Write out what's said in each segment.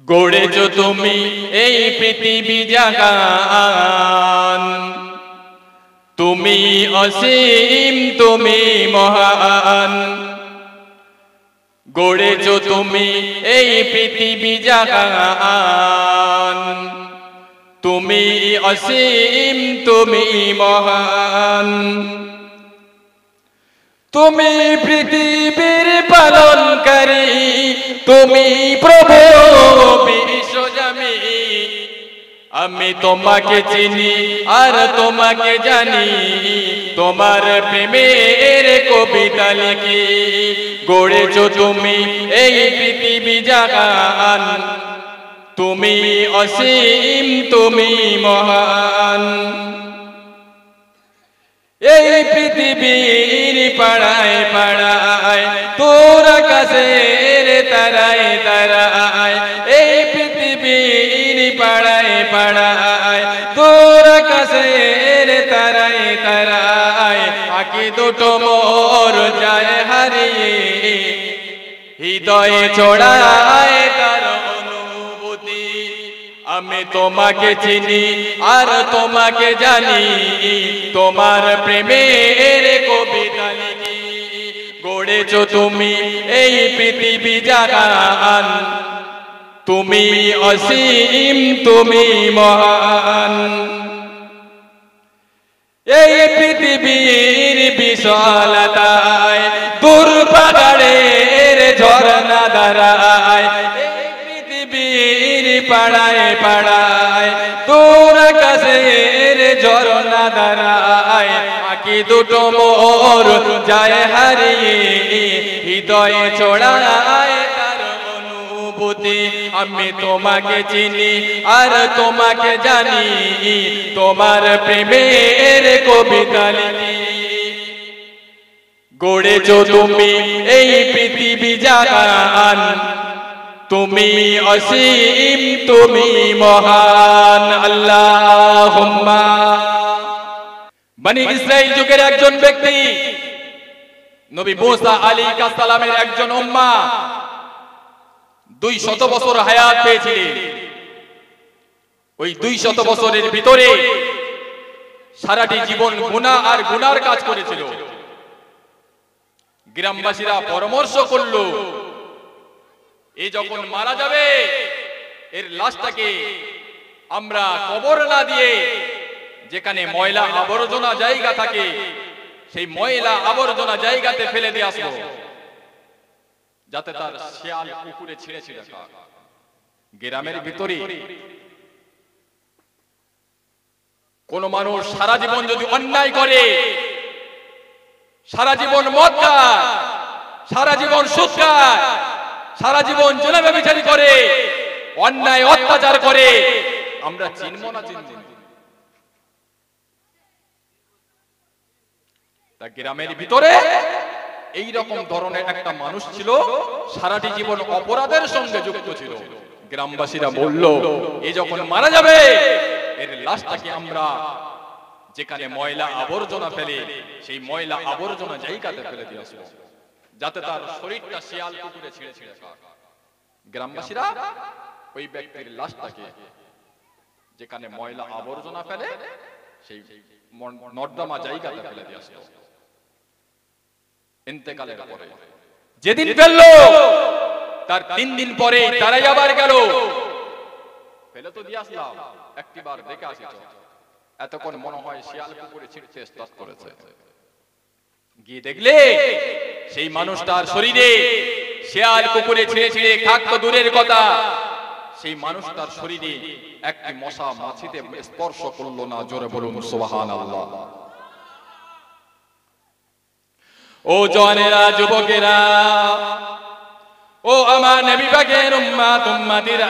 গড়েছো তুমি এই পৃথিবী জাগান, তুমি অসীম তুমি মহান। গড়েছো তুমি এই পৃথিবী জাগান, তুমি অসীম তুমি মহান। তুমি পৃথিবীর পালনকারী, তুমি প্রভু বিশ্বজামি। আমি তোমাকে চিনি আর তোমাকে জানি, তোমার প্রেমের কবিতা লিখি। গড়েছো তুমি এই পৃথিবী জাগান, তুমি অসীম তুমি মহান। এই পৃথিবীর পাড়ায় পাড়ায় তোর আকাশের তারায় তারায়, এই পৃথিবীর পাড়ায় পাড়ায় তোর আকাশের তারায় তারায়। আঁকি দুটো মোর যায় হারিয়ে, হৃদয়ে ছড়ায় তার অনুভূতি। আমি তোমাকে চিনি আর তোমাকে জানি, তোমার প্রেমের কবিতা লিখি। গড়েছো তুমি এই পৃথিবী জাগান, তুমি অসীম তুমি মহান। এই পৃথিবীর বিশালতায় দূর পাহাড়ের ঝর্ণা দাঁড়ায়, এই পৃথিবীর পাড়ায় পাড়ায় তোর আকাশের ঝর্ণা দাঁড়ায়। আঁকি দুটো মোর যায় হারিয়ে, হৃদয়ে ছড়ায় তার অনুভূতি। আমি তোমাকে চিনি আর তোমাকে জানি, তোমার প্রেমের কবিতা লিখি। গড়েছো তুমি এই পৃথিবী জাগান, তুমি অসীম তুমি মহান। আল্লাহুম্মা। বনি ইসরাইল যুগের একজন ব্যক্তি, নবী মুসা আলাইহিস সালামের একজন উম্মাহ 200 বছর হায়াত পেয়েছিলেন। ওই 200 বছরের ভিতরে সারাটি জীবন গুনাহ আর গুনার কাজ করেছিল। গ্রামবাসীরা পরামর্শ করলো, এ যখন মারা যাবে এর লাশটাকে আমরা কবর না দিয়ে যেখানে ময়লা আবর্জনা জায়গা থাকে সেই ময়লা আবর্জনা জায়গাতে ফেলে দিয়ে আসবো, যাতে তার শিয়াল কুকুরে ছিঁড়ে ছিঁড়ে খায়। গ্রামের ভিতরে কোন মানুষ সারা জীবন যদি অন্যায় করে, সারা জীবন মদ খায়, সারা জীবন সুদ খায়, সারা জীবন জেনা ব্যভিচারী করে, অন্যায় অত্যাচার করে, আমরা চিনব না চিনব না? তা গ্রামের ভিতরে এই রকম ধরনের একটা মানুষ ছিল, সারাটি জীবন অপরাধের সঙ্গে যুক্ত ছিল। গ্রামবাসীরা বলল, এ যখন মারা যাবে এর লাশটাকে আমরা যেখানে ময়লা আবর্জনা ফেলে সেই ময়লা আবর্জনা জায়গাতে ফেলে দিয়ে আসবো, যাতে তার শরীরটা শিয়াল কুকুরে ছিঁড়ে ছিঁড়ে খায়। গ্রামবাসীরা ওই ব্যক্তির লাশটাকে যেখানে ময়লা আবর্জনা ফেলে সেই নর্দমা জায়গাতে ফেলে দিয়ে আসলো। ইন্তেকালের পরে যেদিন ফেললো তার 3 দিন পরে তারাই আবার গেল, ফেলে তো দিয়ে আসলাম, একটিবার দেখে আসি তো, এতক্ষণ মনে হয় শিয়াল কুকুরে ছিঁড়তে স্টার্ট করেছে। গিয়ে দেখলে সেই মানুষটার শরীরে শিয়াল কুকুরে ছিঁড়ে ছিঁড়ে খাক তো দূরের কথা, সেই মানুষটার শরীরে একটি মশা মাছিতে স্পর্শ করলো না। জোরে বলুন সুবহানাল্লাহ। ও জওয়ানেরা, যুবকেরা, ও আমার নবী পাকের উম্মত উম্মতিরা,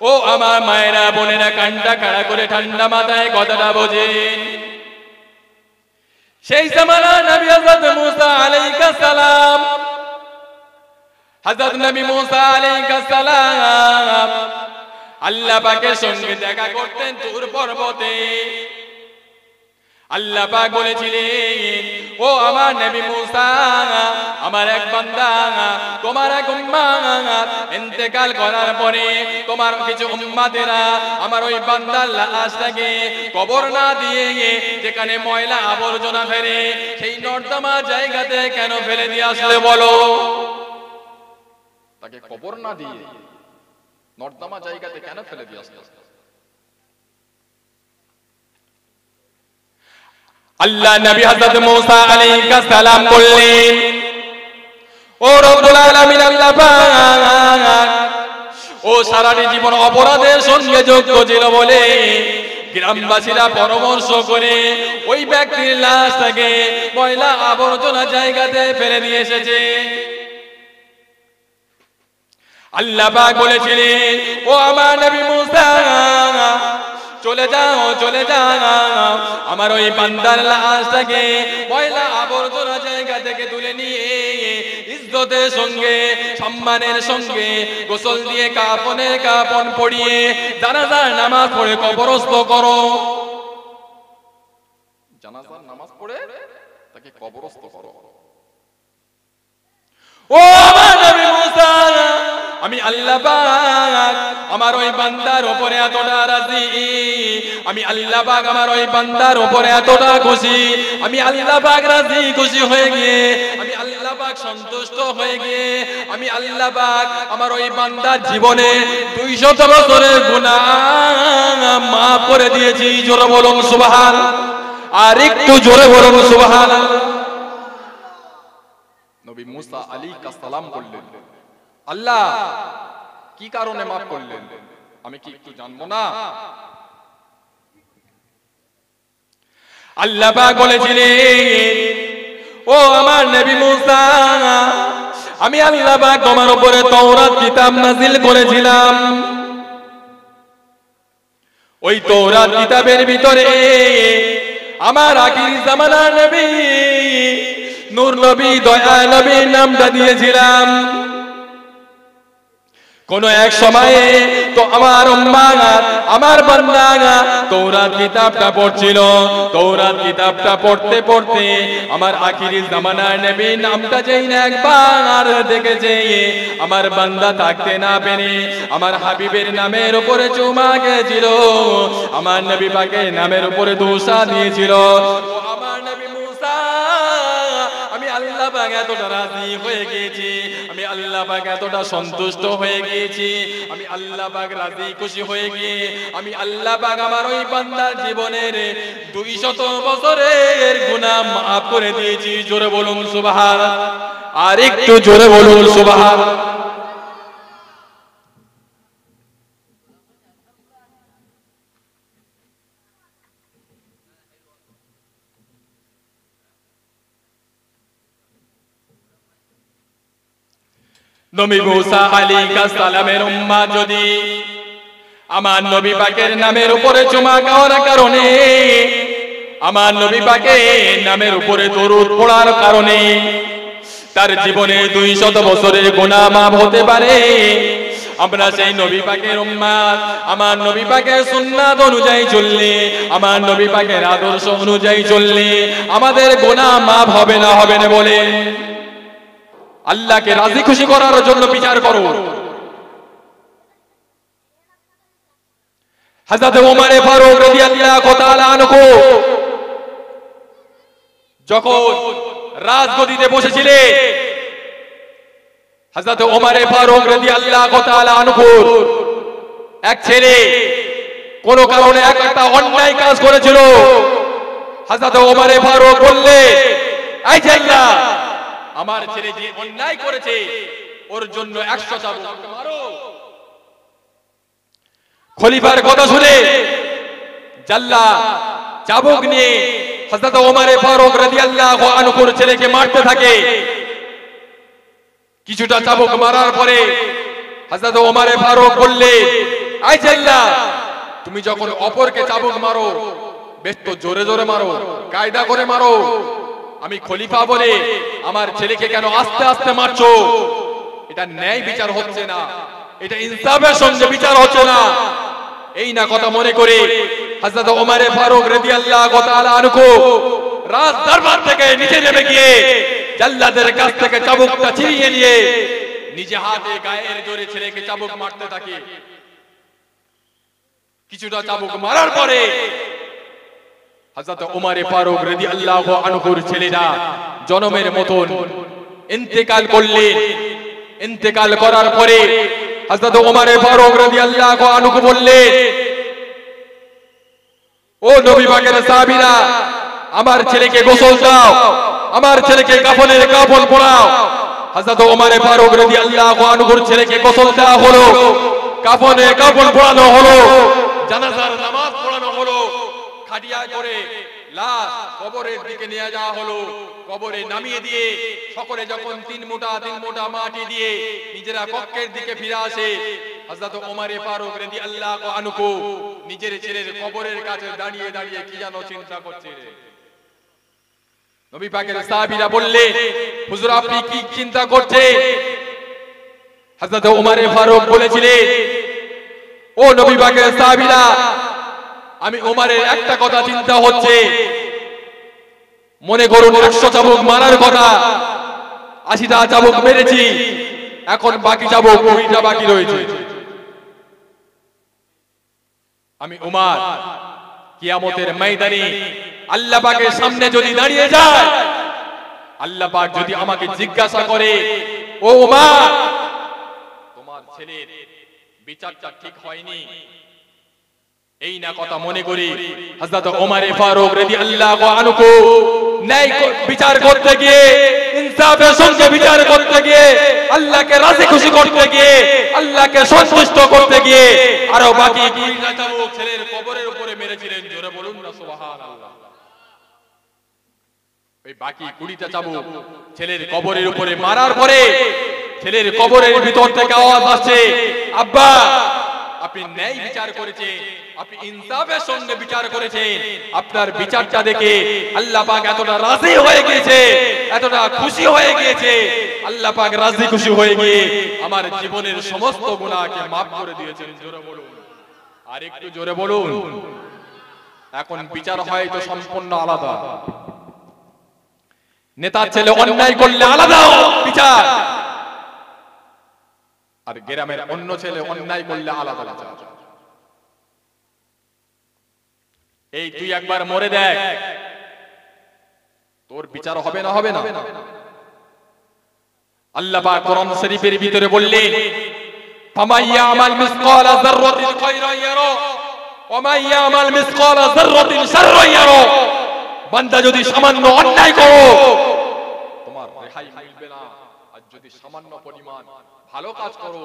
ও আমার মায়েরা বোনেরা, কানটা খাড়া করে ঠান্ডা মাথায় কথাটা বোঝেন। সেই জামানা নবী হযরত মুসা আলাইহিস সালাম, হযরত নবী মুসা আলাইহিস সালাম আল্লাহ পাকের সঙ্গে দেখা করতেন তুর পর্বতে। আল্লাহ পাক বলেছিলেন, ও আমার নবী মুসা, আমার এক বান্দা তোমার এক উম্মত ইন্তেকাল করার পরে তোমার কিছু উম্মতেরা আমার ওই বান্দার লাশটাকে কবর না দিয়ে যেখানে ময়লা আবর্জনা ফেলে সেই নর্দমা জায়গাতে কেন ফেলে দিয়ে আসলে বলো? তাকে কবর না দিয়ে নর্দমা জায়গাতে কেন ফেলে দিয়ে আসলে? আল্লাহ নবী হযরত মুসা আলাইহিস সালাম বললেন, ও রব্বুল আলামিন আল্লাহ পাক, ও সারাটি জীবন অপরাধের সঙ্গে যুক্ত ছিল বলে গ্রামবাসীরা পরামর্শ করে ওই ব্যক্তির লাশটাকে ময়লা আবর্জনা জায়গাতে ফেলে দিয়ে এসেছে। আল্লাহ পাক বলেছিলেন, ও আমার নবী মুসা, চলে যাও চলে যাও, আমার ওই বান্দার লাশটাকে ময়লা আবর্জনা জায়গা থেকে তুলে নিয়ে ইজ্জতের সঙ্গে সম্মানের সঙ্গে গোসল দিয়ে কাফনের কাফন পরিয়ে জানাজার নামাজ পড়ে কবরস্থ করো। জানাজার নামাজ পড়ে তাকে কবরস্থ করো। ও আমার নবী মুসা, আমি আল্লাহ পাক আমার ওই বান্দার উপরে এতটা রাজি, আমি আল্লাহ পাক আমার ওই বান্দার উপরে এতটা খুশি, আমি আল্লাহ পাক রাজি খুশি হয়ে গিয়ে, আমি আল্লাহ পাক সন্তুষ্ট হয়ে গিয়ে, আমি আল্লাহ পাক আমার ওই বান্দার জীবনে 200 বছরের গুনাহ মাফ করে দিয়েছি। জোরে বলুন সুবহান, আর একটু জোরে বলুন সুবহান। নবী মুসা আলাইহিস সালাম বললেন, আল্লাহ কি কারণে মাফ করলেন আমি কি একটু জানবো না? আল্লাহ পাক বলেছিলেন, ও আমার নবী মুসা, আমি আল্লাহ পাক তোমার উপরে তাওরাত কিতাব নাযিল করেছিলাম। ওই তাওরাত কিতাবের ভিতরে আমার আখির জামানার নবী নূর নবী দয়া নবীর নামটা দিয়েছিলাম। কোন এক সময়ে তো আমার উম্মাত আমার বান্দা তাওরাত কিতাবটা পড়ছিল, তাওরাত কিতাবটা পড়তে পড়তে আমার আখিরি জামানার নবীর নামটা যেই না একবার দেখেছে, আমার বান্দা থাকতে না পেরে আমার হাবিবের নামের উপরে চুমা গেছিল, আমার নবী পাকের নামের উপরে দোসা দিয়েছিল। আমার নবী মুসা, আমি আল্লাহ পাক এতটা রাজি হয়ে গিয়েছি, আমি আল্লাহ পাক এতটা সন্তুষ্ট হয়ে গিয়েছি, আমি আল্লাহ পাক রাজি খুশি হয়ে গিয়ে আমি আল্লাহ পাক আমার ওই বান্দার জীবনের 200 বছরের গুনাহ মাফ করে দিয়েছি। জোরে বলুন সুবহান, আর একটু জোরে বলুন সুবহান। নবী মুসা আলাইহিস সালামের উম্মাত যদি আমার নবী পাকের নামের উপরে চুমা খাওয়ার কারণে, আমার নবী পাকের নামের উপরে দরুদ পড়ার কারণে তার জীবনে 200 বছরের গুনাহ মাফ হতে পারে, আমরা সেই নবী পাকের উম্মাত আমার নবী পাকের সুন্নাত অনুযায়ী চললে, আমার নবী পাকের আদর্শ অনুযায়ী চললে আমাদের গুনাহ মাফ হবে না? হবে না বলে আল্লাহকে রাজি খুশি করার জন্য বিচার করো। হযরত ওমর ফারুক রাদিয়াল্লাহু তাআলা আনহু যখন রাজগদিতে বসেছিলেন, হযরত ওমর ফারুক রাদিয়াল্লাহু তাআলা আনহু এক ছেলে কোন কারণে একটা অন্যায় কাজ করেছিল। হযরত ওমর ফারুক বললেন, এই যে আল্লাহ, আমার ছেলে যে অন্যায় করেছে ওর জন্য 100 চাবুক মারো। খলিফার কথা শুনে জাল্লা চাবুক নিয়ে হযরত ওমর ফারুক রাদিয়াল্লাহু আনহুর ছেলেকে মারতে থাকে। কিছুটা চাবুক মারার পরে হযরত ওমর ফারুক বললেন, এই জাল্লা, তুমি যখন অপরকে চাবুক মারো বেশ তো জোরে জোরে মারো, কায়দা করে মারো, আমি খলিফা বলে আমার ছেলেকে কেন আস্তে আস্তে মারছো? এটা ন্যায় বিচার হচ্ছে না, এটা ইনসাফের সঙ্গে বিচার হচ্ছে না। এই না কথা মনে করে হযরত ওমর ফারুক রাদিয়াল্লাহু তাআলা আনহু রাজ দরবার থেকে নিচে নেমে গিয়ে জাল্লাদের কাছ থেকে চাবুকটা ছিনিয়ে নিয়ে নিজে হাতে গায়ের জোরে ছেলেকে চাবুক মারতে থাকে। কিছুটা চাবুক মারার পরে হযরত ওমর ফারুক রাদিয়াল্লাহু আনহুর ছেলেরা জনমের মতন ইন্তেকাল করলেন। ইন্তেকাল করার পরে হযরত ওমর ফারুক রাদিয়াল্লাহু আনহু বললেন, ও নবী পাকের সাহাবীরা, আমার ছেলেকে গোসল দাও, আমার ছেলেকে কাফনের কাফন পরাও। হযরত ওমর ফারুক রাদিয়াল্লাহু আনহুর ছেলেকে গোসল দেওয়া হলো, কাফনে কাফন পরানো হলো, জানাজার নামাজ পড়ানো হলো, খাটিয়া করে লাশ কবরের দিকে নিয়ে যাওয়া হলো। কবরে নামিয়ে দিয়ে সকলে যখন তিন মুঠা মাটি দিয়ে নিজেরা কক্ষের দিকে ফিরে আসে, হযরত ওমর ফারুক রাদিয়াল্লাহু আনহু নিজের ছেলের কবরের কাছে দাঁড়িয়ে দাঁড়িয়ে কি যেন চিন্তা করছে। নবী পাকের সাহাবীরা বললেন, হুজুর আপনি কি চিন্তা করছেন? হযরত ওমর ফারুক বলেছিলেন, ও নবী পাকের সাহাবীরা, আমি ওমরের একটা কথা চিন্তা হচ্ছে, মনে করুন 100 চাবুক মারার কথা, 80টা চাবুক মেরেছি, এখন বাকি চাবুক 20টা বাকি রয়েছে। আমি ওমর কিয়ামতের ময়দানে আল্লাহ পাকের সামনে যদি দাঁড়িয়ে যায়, আল্লাহ পাক যদি আমাকে জিজ্ঞাসা করে, ও ওমর তোমার ছেলের বিচারটা ঠিক হয়নি, এই না কথা মনে করি হযরত ওমর ফারুক রাদিয়াল্লাহু আনহু ন্যায় বিচার করতে গিয়ে, ইনসাফের সঙ্গে বিচার করতে গিয়ে, আল্লাহকে রাজি খুশি করতে গিয়ে, আল্লাহকে সন্তুষ্ট করতে গিয়ে আরো বাকি 20টা চাবুক ছেলের কবরের উপরে মেরেছিলেন। জোরে বলুন না সুবহানাল্লাহ। ওই বাকি 20টা চাবুক ছেলের কবরের উপরে মারার পরে ছেলের কবরের ভিতর থেকে আওয়াজ আসছে, আব্বা আপনি ন্যায় বিচার করেছেন, আপনি ইনসাফের সঙ্গে বিচার করেছেন, আপনার বিচারটা দেখে আল্লাহ পাক এতটা রাজি হয়ে গিয়েছে, এতটা খুশি হয়ে গিয়েছে, আল্লাহ পাক রাজি খুশি হয়ে গিয়ে আমার জীবনের সমস্ত গুনাহকে maaf করে দিয়েছেন। জোরে বলুন, আর একটু জোরে বলুন। এখন বিচার হয় তো সম্পূর্ণ আলাদা। নেতার ছেলে অন্যায় করলে আলাদা বিচার, আর গ্রামের অন্য ছেলে অন্যায় করলে আলাদা বিচার। এই তুই একবার মরে দেখ, তোর বিচার হবে না? হবে না? আল্লাহ পাক কোরআন শরীফের ভিতরে বললেন, ফামাইয়া আমাল মিসকালা যাররাতিন খায়রান ইয়ারা ওয়া মাইয়া আমাল মিসকালা যাররাতিন শাররান ইয়ারা। বান্দা যদি সামান্য অন্যায় করো তোমার রেহাই মিলবে না, আর যদি সামান্য পরিমাণ ভালো কাজ করো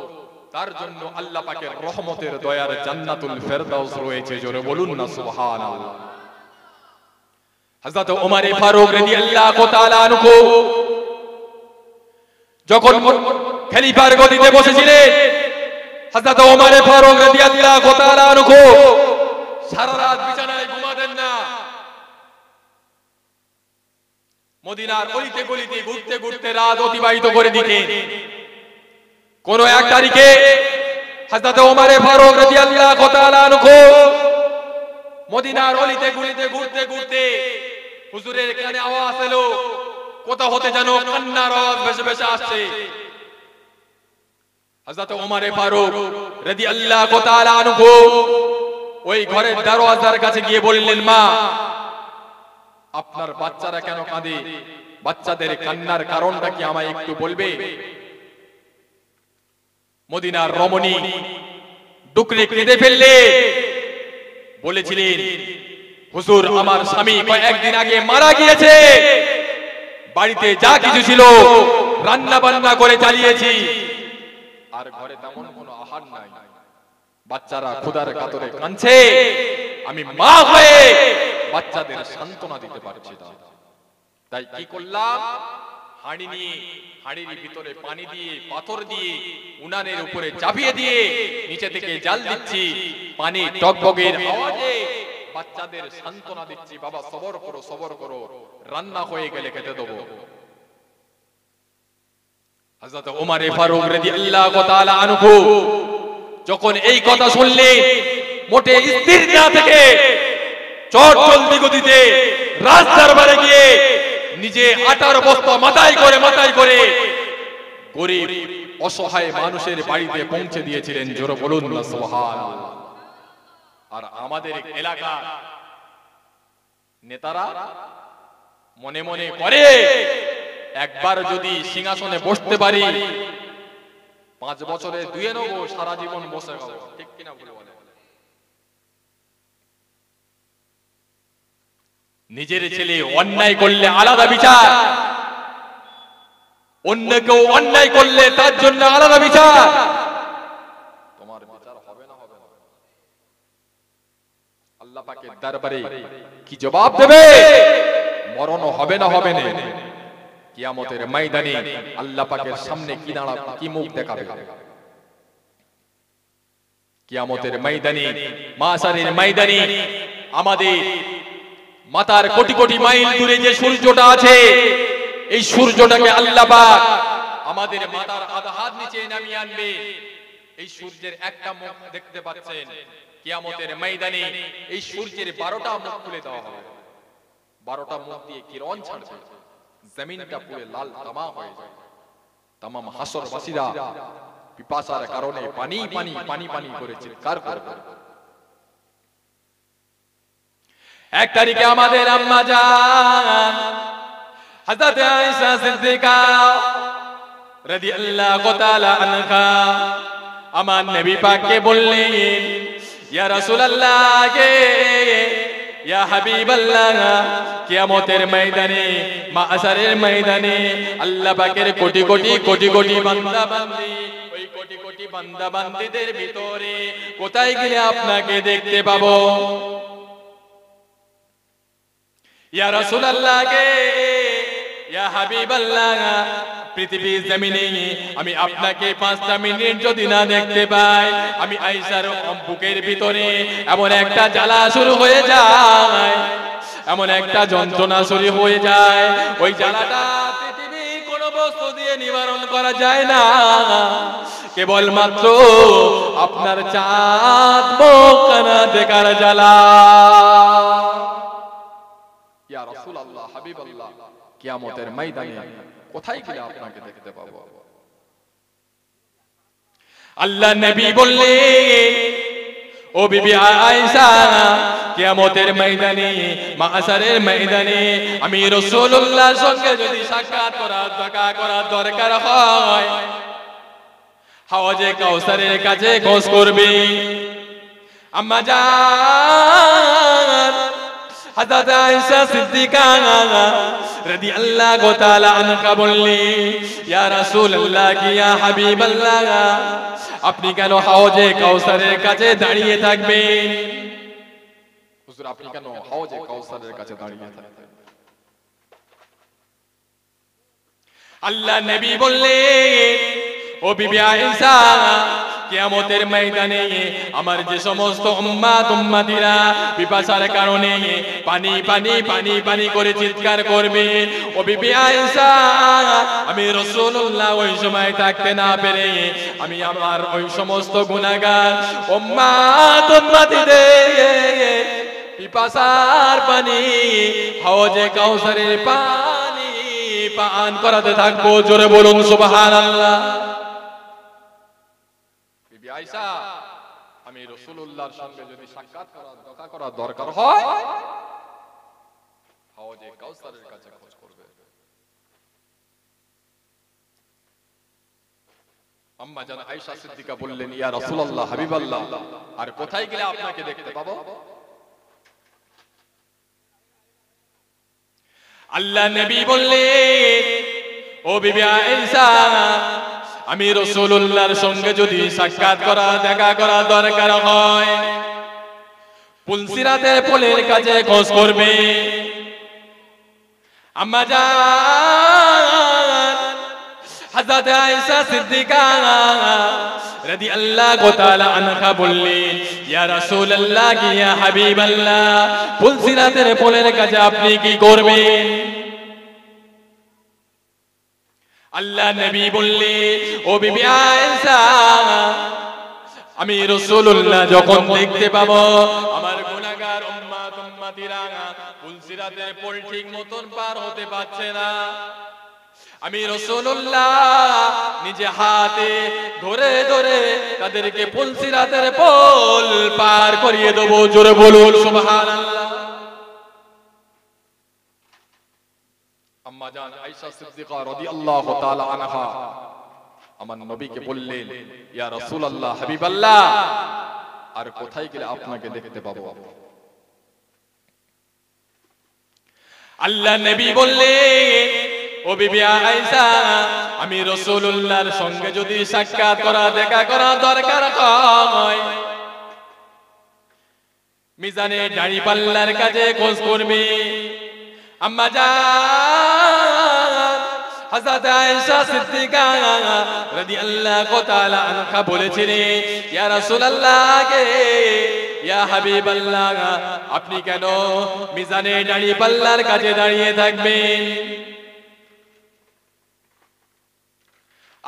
তার জন্য আল্লাহ পাকের রহমতের দয়ার জান্নাতুল ফেরদাউস রয়েছে। জোরে বলুন না সুবহানাল্লাহ। হযরত ওমর ফারুক রাদিয়াল্লাহু তাআলা আনহু যখন খলিফার গদিতে বসেছিলেন, হযরত ওমর ফারুক রাদিয়াল্লাহু তাআলা আনহু সারা রাত বিছানায় ঘুমাতেন না। মদিনার অলিতে গলিতে ঘুরতে ঘুরতে রাত অতিবাহিত করে দিতেন। কোন এক তারিখে হযরত ওমর ফারুক রাদিয়াল্লাহু তাআলা আনহু মদিনার অলিতে গলিতে ঘুরতে ঘুরতে হুজুরের কানে আওয়াজ এলো, কোথা হতে যেন কান্নার আওয়াজ ভেসে ভেসে আসছে। হযরত ওমর ফারুক রাদিয়াল্লাহু তাআলা আনহু ওই ঘরের দরওয়াজার কাছে গিয়ে বললেন, মা আপনার বাচ্চারা কেন কাঁদে? বাচ্চাদের কান্নার কারণটা কি আমায় একটু বলবে? মদিনার রমণী ডুকরে কেঁদে ফেললে, বলেছিলেন, হুজুর আমার স্বামী কয়েকদিন আগে মারা গিয়েছে, বাড়িতে যা কিছু ছিল রান্না বান্না করে চালিয়েছি, আর ঘরে তেমন কোনো আহার নাই, বাচ্চারা ক্ষুধার কাতরে কাঁদছে, আমি মা হয়ে বাচ্চাদের সান্ত্বনা দিতে পারছি না। তাই কি করলাম, হাঁড়ি নিয়ে হাঁড়ির ভিতরে পানি দিয়ে পাথর দিয়ে উনানের উপরে চাপিয়ে দিয়ে নিচে থেকে জাল দিচ্ছি, পানি টকবগের আওয়াজে বাচ্চাদের সান্ত্বনা দিচ্ছি, বাবা সবর করো সবর করো, রান্না হয়ে গেলে খেতে দেবো। হযরত ওমর ফারুক রাদিয়াল্লাহু তাআলা আনহু যখন এই কথা শুনলেন, মোটে স্থির না থেকে চট জলদি গতিতে রাস্তার বারে গিয়ে নিজে আটার বস্তা মাথায় করে গরিব অসহায় মানুষের বাড়িতে পৌঁছে দিয়েছিলেন। জোরে বলুন না সুবহানাল্লাহ। আর আমাদের এলাকা নেতারা মনে মনে করে একবার যদি সিংহাসনে বসতে পারি 5 বছরে দুয়ে নেব, সারা জীবন বসে খাবো। ঠিক কিনা বলে বলে নিজের ছেলে অন্যায় করলে আলাদা বিচার, অন্য কেউ অন্যায় করলে তার জন্য আলাদা বিচার। তোমার বিচার হবে না হবে না, আল্লাহ পাকের দরবারে কি জবাব দেবে? মরণ হবে না হবে না, কিয়ামতের ময়দানে আল্লাহ পাকের সামনে কি দাঁড়াবে, কি মুখ দেখাবে? কিয়ামতের ময়দানে, মাশারের ময়দানে আমাদের মাথার কোটি কোটি মাইল দূরে যে সূর্যটা আছে, এই সূর্যটাকে আল্লাহ পাক আমাদের মাথার আধা হাত নিচে নামিয়ে আনবে। এই সূর্যের একটা মুখ দেখতে পাচ্ছেন, কিয়ামতের ময়দানে এই সূর্যের 12টা মুখ খুলে দেওয়া হবে। 12টা মুখ দিয়ে কিরণ ছাড়বে, জমিনটা পুরো লাল তামা হয়ে যাবে। तमाम হাসরবাসীরা পিপাসার কারণে পানি পানি পানি পানি করে চিৎকার করবে। এক তারিখে আমাদের আম্মা জান হযরত আয়েশা সিদ্দিকা রাদিয়াল্লাহু তাআলা আনহা আমার নবী পাককে বললেন, ইয়া রাসূলুল্লাহ কে ইয়া হাবিবাল্লাহ, কিয়ামতের ময়দানে মাশারের ময়দানে আল্লাহ পাকের কোটি কোটি কোটি কোটি বান্দা বান্দি, ওই কোটি কোটি বান্দা বান্দীদের ভিতরে কোথায় গেলে আপনাকে দেখতে পাবো? ইয়া রাসূলুল্লাহ কে ইয়া হাবিবাল্লাহ, পৃথিবীর জমিনে আমি আপনাকে 5টা মিনিট যদি না দেখতে পাই, আমি আয়েশার বুকের ভিতরে এমন একটা জ্বালা শুরু হয়ে যায়, এমন একটা যন্ত্রণা শুরু হয়ে যায়, ওই জ্বালাটা পৃথিবীর কোনো বস্তু দিয়ে নিবারণ করা যায় না, কেবলমাত্র আপনার চাঁদ মুখখানা দেখার জ্বালা। ইয়া রাসূলুল্লাহ, হাবিবাল্লাহ, কিয়ামতের ময়দানে কোথায় গেলে আপনাকে দেখতে পাবো? আল্লাহ নবী বললেন, ও বিবি আয়েশা, কিয়ামতের ময়দানে মাশারের ময়দানে আমি রাসূলুল্লাহর সঙ্গে যদি সাক্ষাৎ করার দেখা করার দরকার হয়, হাওজে কাউসারের কাছে খোঁজ করবে। আম্মা জান হযরত আয়েশা সিদ্দিকা রাদিয়াল্লাহু তাআলা আনহা বললেন, ইয়া রাসূলুল্লাহ কি ইয়া হাবিবাল্লাহ, আপনি কেন হাওজে কাউসারের কাছে দাঁড়িয়ে থাকবেন? হুজুর, আপনি কেন হাওজে কাউসারের কাছে দাঁড়িয়ে থাকবেন? আল্লাহ নবী বললেন, ও বিবি আয়েশা, কিয়ামতের ময়দানে আমার যে সমস্ত উম্মাত উম্মাতিরা পিপাসার কারণে পানি পানি পানি পানি করে চিৎকার করবে, ও বিবি আয়েশা, আমি রাসূলুল্লাহ ওই সময় থাকতে না পেরে আমি আমার ওই সমস্ত গুনাহগার উম্মাত উম্মাতিদের পিপাসার পানি হাওজে কাউসারের পানি পান করাতে থাকবো। জোরে বলুন সুবহানাল্লাহ। আয়েশা, আমি রাসূলুল্লাহর সঙ্গে যদি সাক্ষাৎ করার দেখা করার দরকার হয়, হাওজে কাউসারের কাছে খোঁজ করবে। আম্মা জান আয়েশা সিদ্দিকা বললেন, ইয়া রাসূলুল্লাহ, হাবিবাল্লাহ, আর কোথায় গেলে আপনাকে দেখতে পাবো? আল্লাহ নবী বললেন, ও বিবি আয়েশা, আমি রাসূলুল্লাহর সঙ্গে যদি সাক্ষাৎ করা দেখা করা দরকার হয়, পুলসিরাতের পোলের কাছে খোঁজ করবে। আম্মা জান হযরত আয়েশা সিদ্দিকা রাদিয়াল্লাহু তাআলা আনহা বললেন, ইয়া রাসূলুল্লাহ কি ইয়া হাবিবাল্লাহ, পুলসিরাতের পোলের কাছে আপনি কি করবেন? আল্লাহ নবী বললেন, ও বিবি আয়েশা, আমি রাসূলুল্লাহ যখন দেখতে পাবো আমার গুনাহগার উম্মাত উম্মতিরা পুলসিরাতের পোল ঠিক মতন পার হতে পারছে না। আমি রাসূলুল্লাহ নিজে হাতে ধরে ধরে তাদেরকে পুলসিরাতের পোল পার করিয়ে দেব। জোরে বলুন সুবহানাল্লাহ। আম্মা জান আয়েশা সিদ্দিকা রাদিয়াল্লাহু তাআলা আনহা আমার নবীকে বললেন, ইয়া রাসূলুল্লাহ, হাবিবাল্লাহ, আর কোথায় গেলে আপনাকে দেখতে পাবো? আল্লাহ নবী বললেন, ও বিবি আয়েশা, আমি রাসূলুল্লাহর সঙ্গে যদি সাক্ষাৎ করা দেখা করা দরকার হয়, মিজানে দাড়ি পাল্লার কাছে খোঁজ করবে। আম্মা জান হযরত আয়েশা সিদ্দিকা রাদিয়াল্লাহু তাআলা আনহা বলেছিলেন, ইয়া রাসূলুল্লাহ কে, ইয়া হাবিবাল্লাহ, আপনি কেন মিজানে দাড়ি পাল্লার কাছে দাঁড়িয়ে থাকবেন?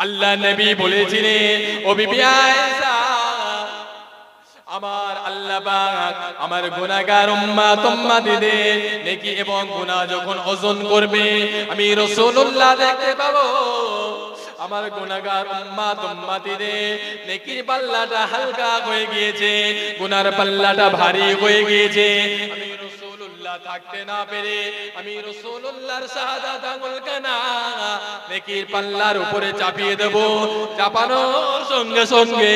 আল্লাহ নবী বলেছিলেন, ও বিবি আয়েশা, আমার আল্লাহ পাক আমার গুনাহগার উম্মতদের নেকি এবং গুনাহ যখন ওজন করবে, আমি রাসূলুল্লাহ দেখতে পাবো আমার গুনাহগার উম্মতদের নেকির পাল্লাটা হালকা হয়ে গিয়েছে, গুনার পাল্লাটা ভারী হয়ে গিয়েছে। আমি রাসূলুল্লাহ থাকতে না পেরে আমি রাসূলুল্লাহর শাহাদাত আঙ্গুল কানা নেকির পাল্লার উপরে চাপিয়ে দেব। চাপানোর সঙ্গে সঙ্গে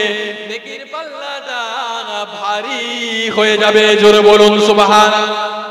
নেকির পাল্লাটা ভারী হয়ে যাবে। জোরে বলুন সুবহানাল্লাহ।